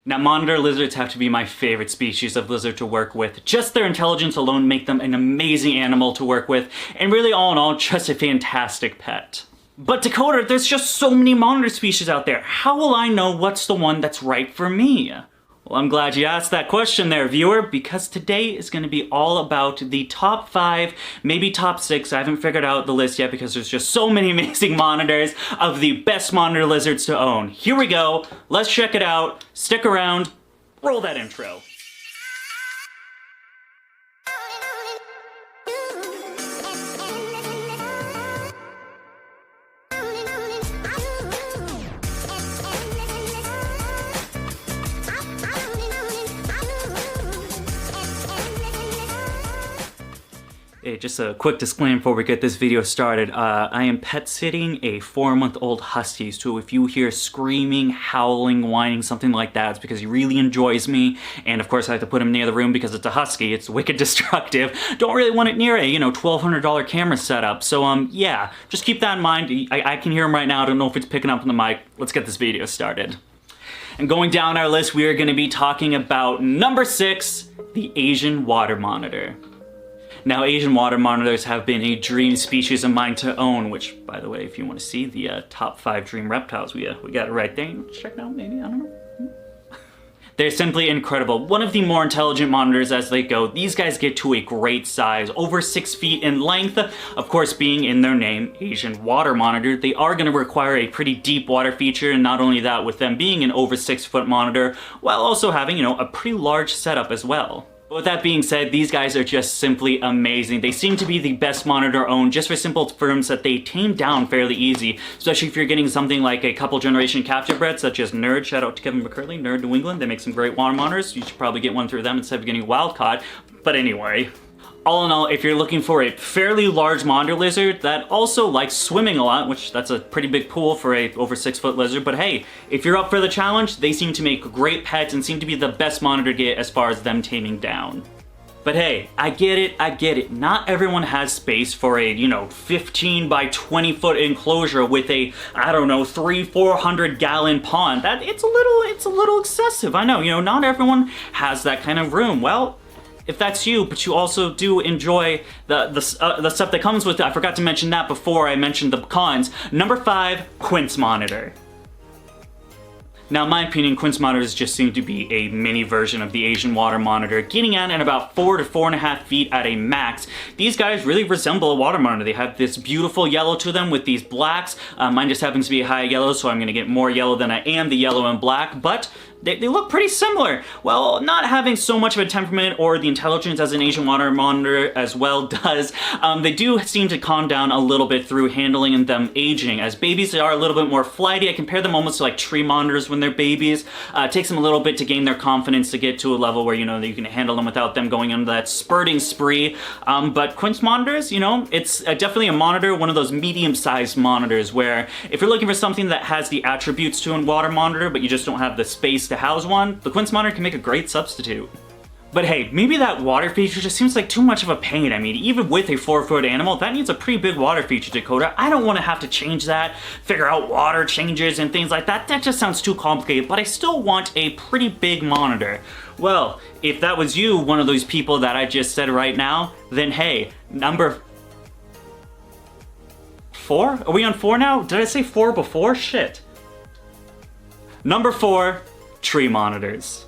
Now, monitor lizards have to be my favorite species of lizard to work with. Just their intelligence alone make them an amazing animal to work with, and really all in all, just a fantastic pet. But Dakota, there's just so many monitor species out there. How will I know what's the one that's right for me? Well, I'm glad you asked that question there, viewer, because today is going to be all about the top 5, maybe top 6, I haven't figured out the list yet because there's just so many amazing monitors of the best monitor lizards to own. Here we go, let's check it out, stick around, roll that intro. Hey, just a quick disclaimer before we get this video started. I am pet sitting a 4-month-old husky, so if you hear screaming, howling, whining, something like that, it's because he really enjoys me, and of course I have to put him near the room because it's a husky, it's wicked destructive. Don't really want it near a, $1,200 camera setup, so yeah, just keep that in mind. I can hear him right now, I don't know if it's picking up on the mic. Let's get this video started. And going down our list, we are going to be talking about number 6, the Asian water monitor. Now, Asian water monitors have been a dream species of mine to own, which, by the way, if you want to see the top 5 dream reptiles, we got it right there. Check it out, maybe, I don't know. They're simply incredible. One of the more intelligent monitors as they go. These guys get to a great size, over 6 feet in length. Of course, being in their name, Asian water monitor, they are going to require a pretty deep water feature, and not only that, with them being an over 6-foot monitor, while also having, a pretty large setup as well. With that being said, these guys are just simply amazing. They seem to be the best monitor owned just for simple terms that they tame down fairly easy, especially if you're getting something like a couple generation captive bred such as Nerd, shout out to Kevin McCurley, Nerd New England, they make some great water monitors. You should probably get one through them instead of getting wild caught. But anyway, all in all, if you're looking for a fairly large monitor lizard that also likes swimming a lot, which that's a pretty big pool for a over 6-foot lizard, but hey, if you're up for the challenge, they seem to make great pets and seem to be the best monitor to get as far as them taming down. But hey, I get it. Not everyone has space for a, 15 by 20 foot enclosure with a, 300-400 gallon pond. It's a little excessive. I know, not everyone has that kind of room. Well, if that's you, but you also do enjoy the stuff that comes with it, I forgot to mention that before I mentioned the cons. Number 5, Quince Monitor. Now, in my opinion, Quince monitors just seem to be a mini version of the Asian water monitor, getting at about 4 to 4.5 feet at a max. These guys really resemble a water monitor. They have this beautiful yellow to them with these blacks. Mine just happens to be a high yellow, so I'm gonna get more yellow than I am the yellow and black, but they look pretty similar. Well, not having so much of a temperament or the intelligence as an Asian water monitor as well does, they do seem to calm down a little bit through handling and them aging. As babies, they are a little bit more flighty. I compare them almost to like tree monitors when they're babies. It takes them a little bit to gain their confidence to get to a level where, that you can handle them without them going on that spurting spree. But Quince monitors, it's definitely a monitor, one of those medium-sized monitors where if you're looking for something that has the attributes to a water monitor, but you just don't have the space to house one, the Quince monitor can make a great substitute. But hey, maybe that water feature just seems like too much of a pain. I mean, even with a 4-foot animal, that needs a pretty big water feature, Dakota. I don't want to have to change that, figure out water changes and things like that. That just sounds too complicated, but I still want a pretty big monitor. Well, if that was you, one of those people that I just said right now, then hey, number 4? Are we on 4 now? Did I say 4 before? Shit. Number 4, tree monitors.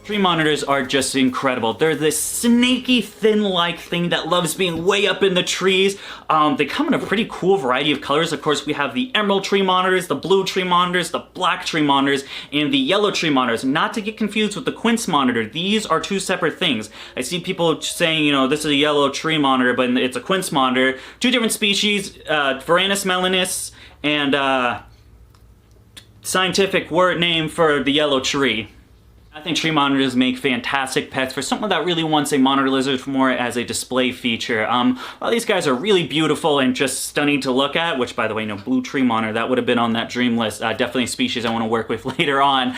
Tree monitors are just incredible. They're this snaky, thin-like thing that loves being way up in the trees. They come in a pretty cool variety of colors. Of course, we have the emerald tree monitors, the blue tree monitors, the black tree monitors, and the yellow tree monitors. Not to get confused with the Quince monitor. These are 2 separate things. I see people saying, this is a yellow tree monitor, but it's a Quince monitor. 2 different species, Varanus melanus, and scientific word name for the yellow tree. I think tree monitors make fantastic pets for someone that really wants a monitor lizard more as a display feature. Well, these guys are really beautiful and just stunning to look at, which, by the way, blue tree monitor, that would have been on that dream list. Definitely a species I want to work with later on.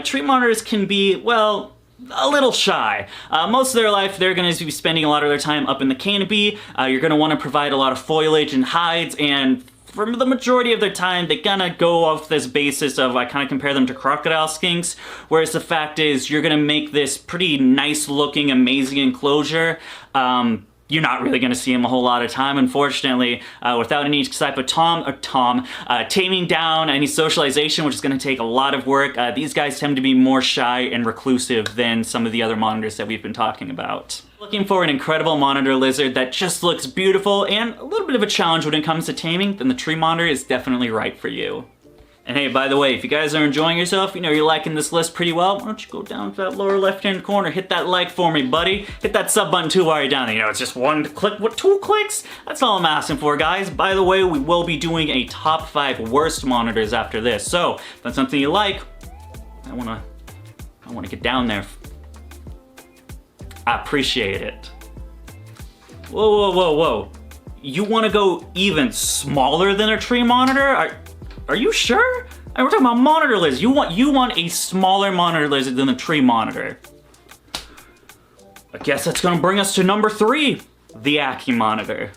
Tree monitors can be, well, a little shy. Most of their life, they're going to be spending a lot of their time up in the canopy. You're going to want to provide a lot of foliage and hides and for the majority of their time, they kind of go off this basis of, I kind of compare them to crocodile skinks, whereas the fact is, you're going to make this pretty nice looking, amazing enclosure. You're not really going to see them a whole lot of time, unfortunately, without any type of taming down, any socialization, which is going to take a lot of work. These guys tend to be more shy and reclusive than some of the other monitors that we've been talking about. Looking for an incredible monitor lizard that just looks beautiful and a little bit of a challenge when it comes to taming, then the tree monitor is definitely right for you. And hey, by the way, if you guys are enjoying yourself, you know you're liking this list pretty well, why don't you go down to that lower left-hand corner, hit that like for me, buddy. Hit that sub button too while you're down there. You know, it's just one click, what, 2 clicks? That's all I'm asking for, guys. By the way, we will be doing a top 5 worst monitors after this. So, if that's something you like, I wanna get down there. I appreciate it. Whoa, whoa, whoa, whoa. You wanna go even smaller than a tree monitor? Are you sure? We're talking about monitor lizards. You want a smaller monitor lizard than the tree monitor. I guess that's gonna bring us to number 3, the Aki Monitor.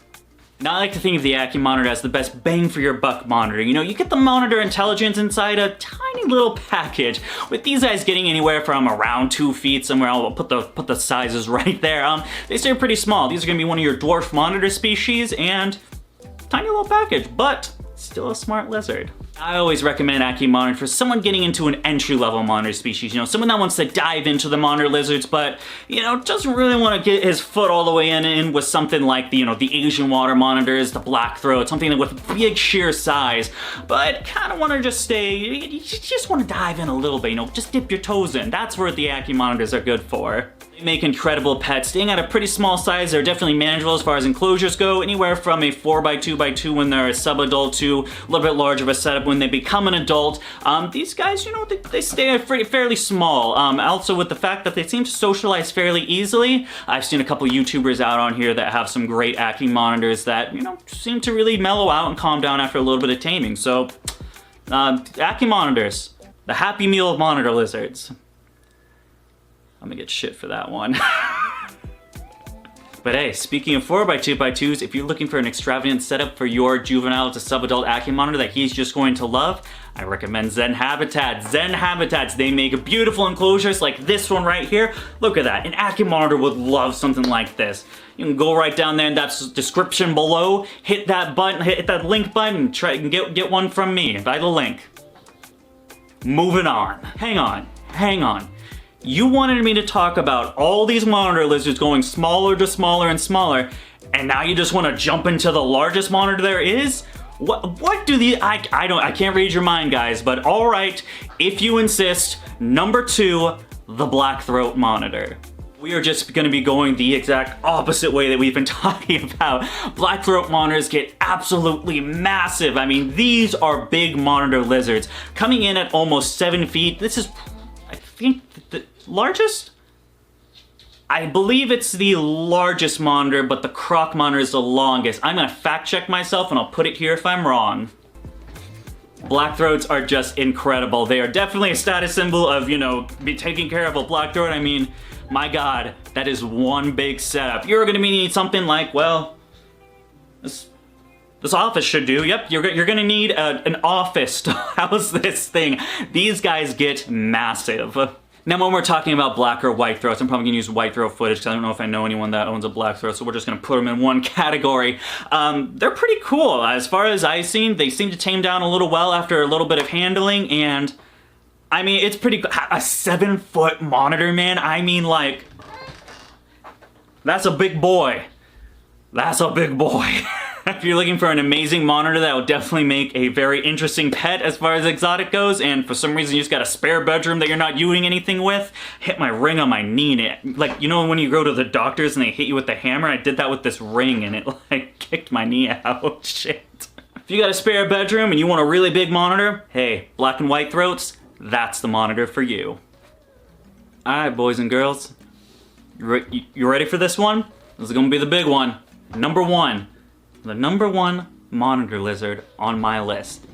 Now I like to think of the Aki Monitor as the best bang for your buck monitor. You know, you get the monitor intelligence inside a tiny little package, with these guys getting anywhere from around 2 feet somewhere. I'll put the sizes right there. They stay pretty small. These are gonna be one of your dwarf monitor species and tiny little package, but still a smart lizard. I always recommend Aki Monitor for someone getting into an entry-level monitor species. You know, someone that wants to dive into the monitor lizards, but, you know, doesn't really want to get his foot all the way in with something like the, you know, the Asian water monitors, the black throat, something with big sheer size, but kind of want to just stay, you just want to dive in a little bit, you know, just dip your toes in. That's where the Aki Monitors are good for. They make incredible pets. Staying at a pretty small size, they're definitely manageable as far as enclosures go, anywhere from a 4x2x2 when they're a sub-adult to a little bit larger of a setup when they become an adult. These guys, you know, they stay fairly small. Also with the fact that they seem to socialize fairly easily. I've seen a couple YouTubers out on here that have some great Aki Monitors that, you know, seem to really mellow out and calm down after a little bit of taming. So, Aki Monitors, the happy meal of monitor lizards. I'm gonna get shit for that one. But hey, speaking of 4x2x2s, if you're looking for an extravagant setup for your juvenile to sub-adult Aki Monitor that he's just going to love, I recommend Zen Habitats. Zen Habitats, they make beautiful enclosures like this one right here. Look at that, an Aki Monitor would love something like this. You can go right down there in that description below, hit that button, hit that link button, and try and get one from me by the link. Moving on. Hang on. You wanted me to talk about all these monitor lizards going smaller to smaller and smaller, and now you just want to jump into the largest monitor there is? What do the, I can't read your mind, guys, but all right, if you insist, number 2, the black throat monitor. We are just gonna be going the exact opposite way that we've been talking about. Black throat monitors get absolutely massive. I mean, these are big monitor lizards. Coming in at almost 7 feet, this is, I think, the largest? I believe it's the largest monitor, but the croc monitor is the longest. I'm gonna fact check myself and I'll put it here if I'm wrong. Black throats are just incredible. They are definitely a status symbol of, you know, be taking care of a black throat. I mean, my God, that is one big setup. You're gonna need something like, well, this office should do. Yep, you're gonna need an office to house this thing. These guys get massive. Now, when we're talking about black or white throats, I'm probably gonna use white throat footage because I don't know if I know anyone that owns a black throat, so we're just gonna put them in one category. They're pretty cool. As far as I've seen, they seem to tame down a little well after a little bit of handling, and I mean, it's pretty cool. A 7-foot monitor, man. I mean, like, that's a big boy. That's a big boy. If you're looking for an amazing monitor that will definitely make a very interesting pet as far as exotic goes, and for some reason you just got a spare bedroom that you're not doing anything with, hit my ring on my knee. Like, you know when you go to the doctors and they hit you with the hammer? I did that with this ring and it like kicked my knee out. Shit. If you got a spare bedroom and you want a really big monitor, hey, black and white throats, that's the monitor for you. Alright, boys and girls. You ready for this one? This is gonna be the big one. Number 1. The number 1 monitor lizard on my list.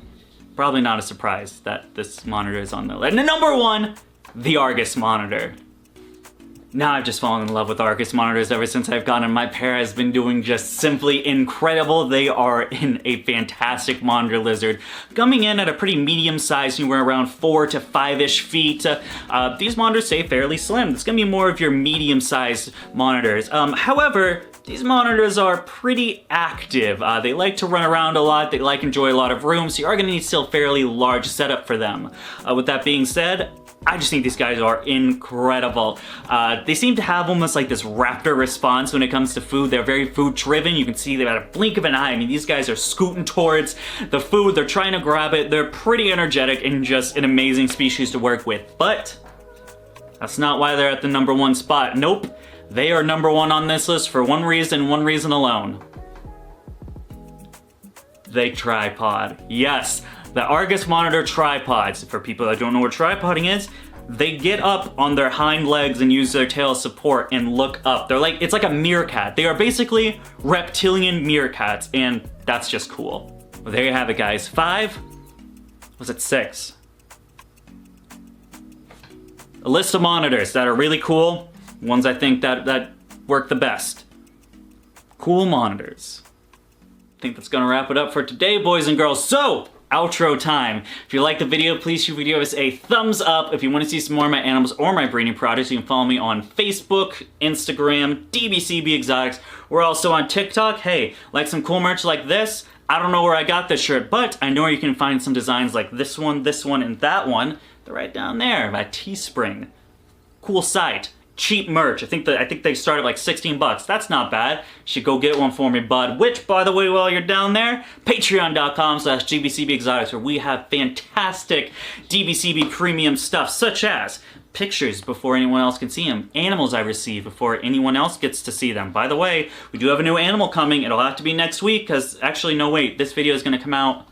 Probably not a surprise that this monitor is on the list. And number 1, the Argus monitor. Now I've just fallen in love with Argus monitors ever since I've gotten them. My pair has been doing just simply incredible. They are in a fantastic monitor lizard, coming in at a pretty medium size, anywhere around 4 to 5-ish feet. These monitors stay fairly slim. It's gonna be more of your medium-sized monitors. However, these monitors are pretty active. They like to run around a lot, they like enjoy a lot of room, so you are gonna need still a fairly large setup for them. With that being said, I just think these guys are incredible. They seem to have almost like this raptor response when it comes to food. They're very food driven. You can see they're at a blink of an eye. I mean, these guys are scooting towards the food. They're trying to grab it. They're pretty energetic and just an amazing species to work with. But that's not why they're at the #1 spot. Nope. They are #1 on this list for one reason alone. They tripod. Yes. The Argus Monitor tripods, for people that don't know what tripoding is, they get up on their hind legs and use their tail support and look up. It's like a meerkat. They are basically reptilian meerkats, and that's just cool. Well, there you have it, guys. 5? Was it 6? A list of monitors that are really cool. Ones I think that work the best. Cool monitors. I think that's gonna wrap it up for today, boys and girls. So, outro time. If you liked the video, please give us a thumbs up. If you want to see some more of my animals or my breeding projects, you can follow me on Facebook, Instagram, DBCB Exotics. We're also on TikTok. Hey, like some cool merch like this? I don't know where I got this shirt, but I know you can find some designs like this one, and that one. They're right down there at Teespring. Cool site. Cheap merch. I think they start at like 16 bucks. That's not bad. You should go get one for me, bud. Which, by the way, while you're down there, patreon.com/DBCB Exotics, where we have fantastic DBCB premium stuff, such as pictures before anyone else can see them, animals I receive before anyone else gets to see them. By the way, we do have a new animal coming. It'll have to be next week, because actually, no, wait, this video is going to come out.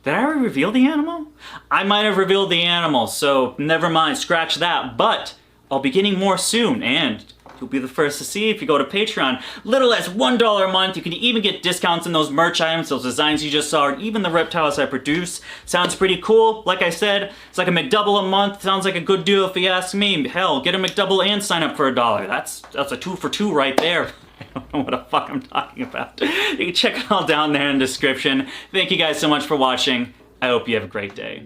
Did I already reveal the animal? I might have revealed the animal, so never mind, scratch that. But I'll be getting more soon, and you'll be the first to see if you go to Patreon. Little as $1 a month. You can even get discounts in those merch items, those designs you just saw, or even the reptiles I produce. Sounds pretty cool. Like I said, it's like a McDouble a month. Sounds like a good deal if you ask me. Hell, get a McDouble and sign up for $1. That's a 2 for 2 right there. I don't know what the fuck I'm talking about. You can check it all down there in the description. Thank you guys so much for watching. I hope you have a great day.